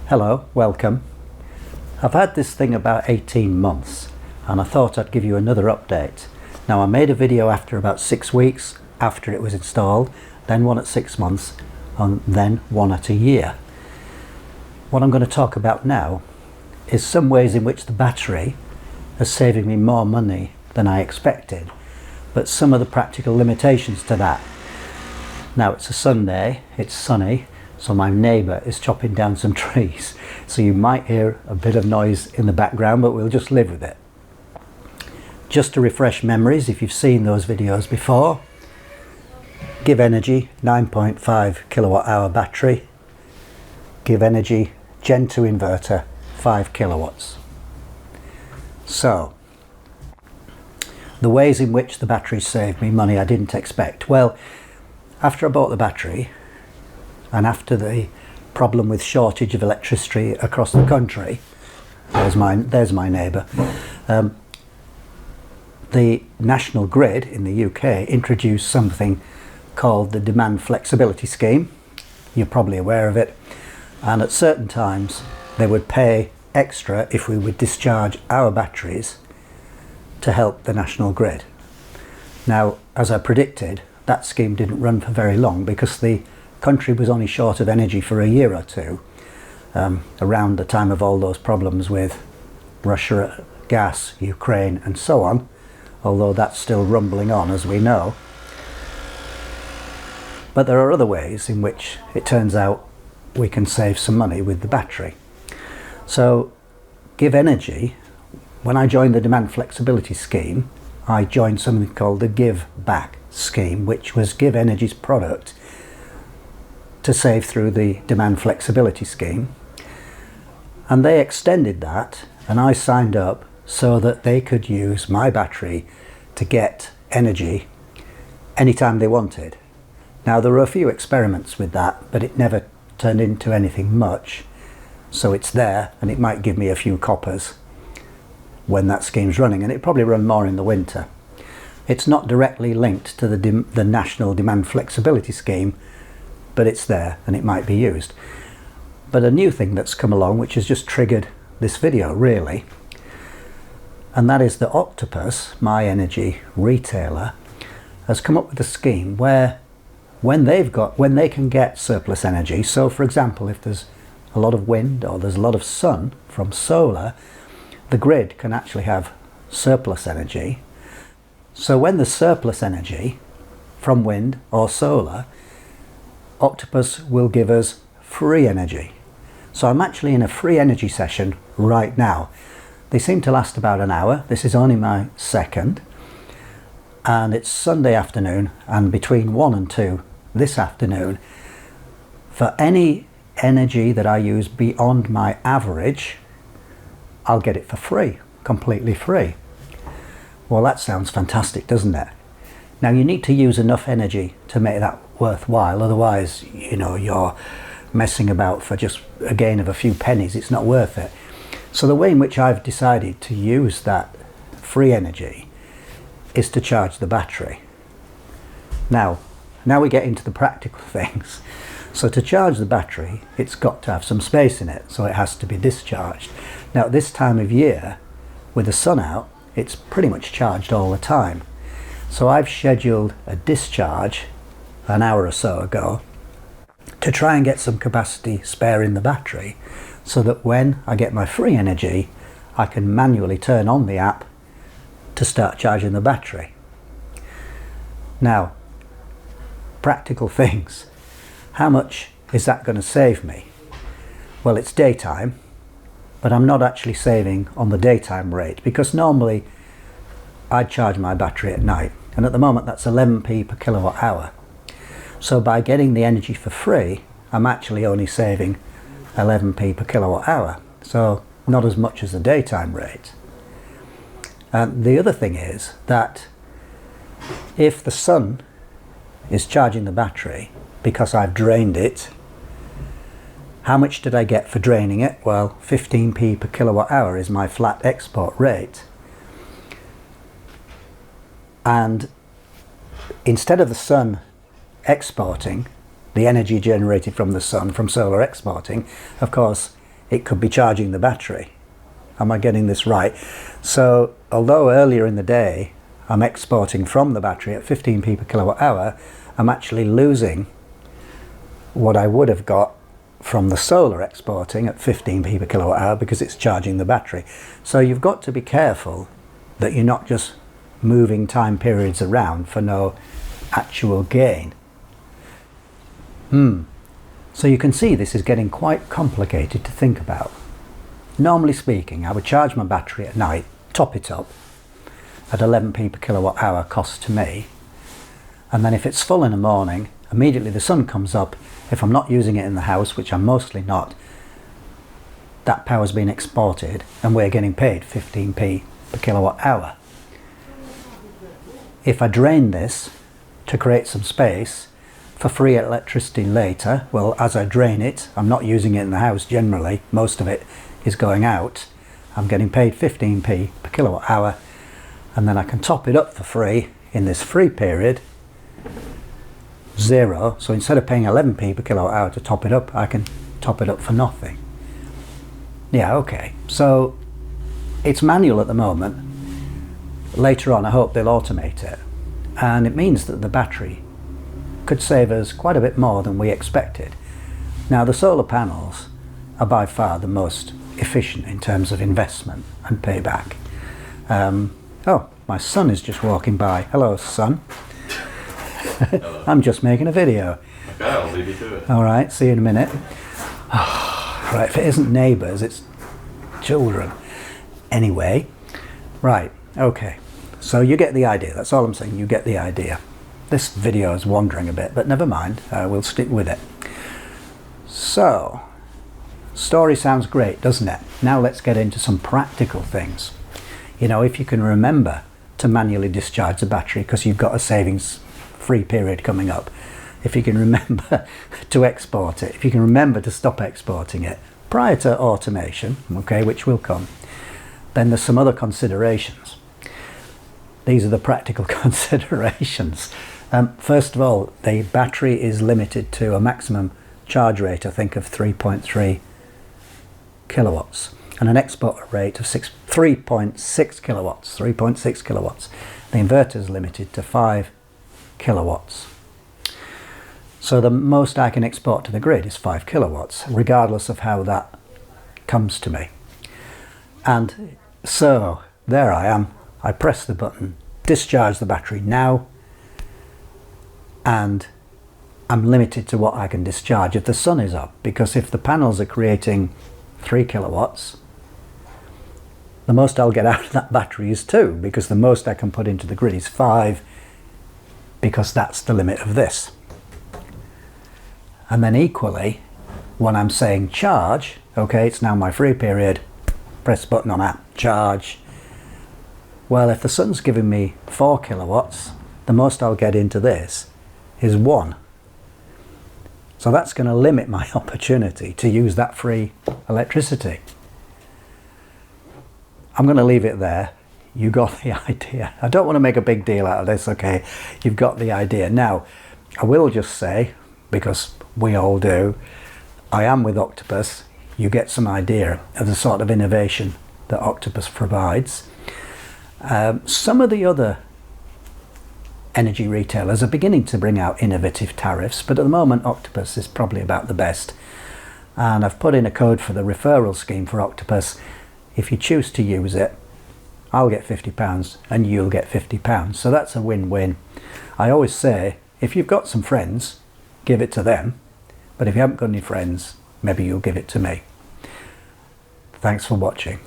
Hello, welcome. I've had this thing about 18 months and I thought I'd give you another update. Now I made a video after about 6 weeks after it was installed, then one at 6 months and then one at a year. What I'm going to talk about now is some ways in which the battery is saving me more money than I expected, but some of the practical limitations to that. Now it's a Sunday, it's sunny, so my neighbour is chopping down some trees, so you might hear a bit of noise in the background, but we'll just live with it. Just to refresh memories, if you've seen those videos before, Give Energy 9.5 kilowatt hour battery, Give Energy Gen 2 inverter 5 kilowatts. So the ways in which the battery saved me money I didn't expect. Well, after I bought the battery and after the problem with shortage of electricity across the country, there's my neighbour, the National Grid in the UK introduced something called the Demand Flexibility Scheme. You're probably aware of it, and at certain times they would pay extra if we would discharge our batteries to help the National Grid. Now, as I predicted, that scheme didn't run for very long because the country was only short of energy for a year or two, around the time of all those problems with Russia, gas, Ukraine and so on, although that's still rumbling on as we know. But there are other ways in which it turns out we can save some money with the battery. So Give Energy, when I joined the Demand Flexibility Scheme, I joined something called the Give Back Scheme, which was Give Energy's product to save through the Demand Flexibility Scheme, and they extended that and I signed up so that they could use my battery to get energy anytime they wanted. Now there were a few experiments with that, but it never turned into anything much, so it's there and it might give me a few coppers when that scheme's running, and it probably run more in the winter. It's not directly linked to the National Demand Flexibility Scheme, but it's there and it might be used. But a new thing that's come along, which has just triggered this video really, and that is that Octopus, my energy retailer, has come up with a scheme where when they can get surplus energy, so for example if there's a lot of wind or there's a lot of sun from solar, the grid can actually have surplus energy. So when there's surplus energy from wind or solar, Octopus will give us free energy. So I'm actually in a free energy session right now. They seem to last about an hour. This is only my second, and it's Sunday afternoon, and between 1 and 2 this afternoon, for any energy that I use beyond my average, I'll get it for free, completely free. Well, that sounds fantastic, doesn't it? Now you need to use enough energy to make that worthwhile, otherwise, you know, you're messing about for just a gain of a few pennies. It's not worth it. So the way in which I've decided to use that free energy is to charge the battery. Now we get into the practical things. So to charge the battery, it's got to have some space in it, so it has to be discharged. Now at this time of year, with the sun out, it's pretty much charged all the time. So I've scheduled a discharge an hour or so ago to try and get some capacity spare in the battery, so that when I get my free energy, I can manually turn on the app to start charging the battery. Now, practical things. How much is that going to save me? Well, it's daytime, but I'm not actually saving on the daytime rate, because normally I'd charge my battery at night, and at the moment that's 11p per kilowatt hour. So by getting the energy for free, I'm actually only saving 11p per kilowatt hour, so not as much as the daytime rate. And the other thing is that if the sun is charging the battery because I've drained it, how much did I get for draining it? Well, 15p per kilowatt hour is my flat export rate. And instead of the sun exporting, the energy generated from the sun, from solar exporting, of course, it could be charging the battery. Am I getting this right? So although earlier in the day I'm exporting from the battery at 15p per kilowatt hour, I'm actually losing what I would have got from the solar exporting at 15p per kilowatt hour because it's charging the battery. So you've got to be careful that you're not just moving time periods around for no actual gain. So you can see this is getting quite complicated to think about. Normally speaking, I would charge my battery at night, top it up at 11p per kilowatt hour cost to me, and then if it's full in the morning, immediately the sun comes up. If I'm not using it in the house, which I'm mostly not, that power's been exported and we're getting paid 15p per kilowatt hour. If I drain this to create some space for free electricity later, well, as I drain it, I'm not using it in the house generally, most of it is going out, I'm getting paid 15p per kilowatt hour, and then I can top it up for free in this free period, 0. So instead of paying 11p per kilowatt hour to top it up, I can top it up for nothing. Yeah, okay. So it's manual at the moment. Later on, I hope they'll automate it. And it means that the battery could save us quite a bit more than we expected. Now, the solar panels are by far the most efficient in terms of investment and payback. Oh, my son is just walking by. Hello, son. Hello. I'm just making a video. Okay, I'll leave you to it. All right, see you in a minute. Right, if it isn't neighbours, it's children. Anyway, right, okay. So you get the idea. That's all I'm saying. You get the idea. This video is wandering a bit, but never mind. We'll stick with it. So, story sounds great, doesn't it? Now let's get into some practical things. You know, if you can remember to manually discharge the battery because you've got a savings free period coming up, if you can remember to export it, if you can remember to stop exporting it prior to automation, okay, which will come, then there's some other considerations. These are the practical considerations. First of all, the battery is limited to a maximum charge rate, I think, of 3.3 kilowatts and an export rate of 3.6 kilowatts. 3.6 kilowatts. The inverter is limited to 5 kilowatts. So the most I can export to the grid is 5 kilowatts, regardless of how that comes to me. And so there I am. I press the button, discharge the battery now, and I'm limited to what I can discharge if the sun is up, because if the panels are creating 3 kilowatts, the most I'll get out of that battery is 2, because the most I can put into the grid is 5, because that's the limit of this. And then equally, when I'm saying charge, okay, it's now my free period, press the button on that, charge. Well, if the sun's giving me 4 kilowatts, the most I'll get into this is 1. So that's going to limit my opportunity to use that free electricity. I'm going to leave it there. You got the idea. I don't want to make a big deal out of this, okay? You've got the idea. Now, I will just say, because we all do, I am with Octopus. You get some idea of the sort of innovation that Octopus provides. Some of the other energy retailers are beginning to bring out innovative tariffs, but at the moment Octopus is probably about the best. And I've put in a code for the referral scheme for Octopus. If you choose to use it, I'll get £50 and you'll get £50. So that's a win-win. I always say, if you've got some friends, give it to them. But if you haven't got any friends, maybe you'll give it to me. Thanks for watching.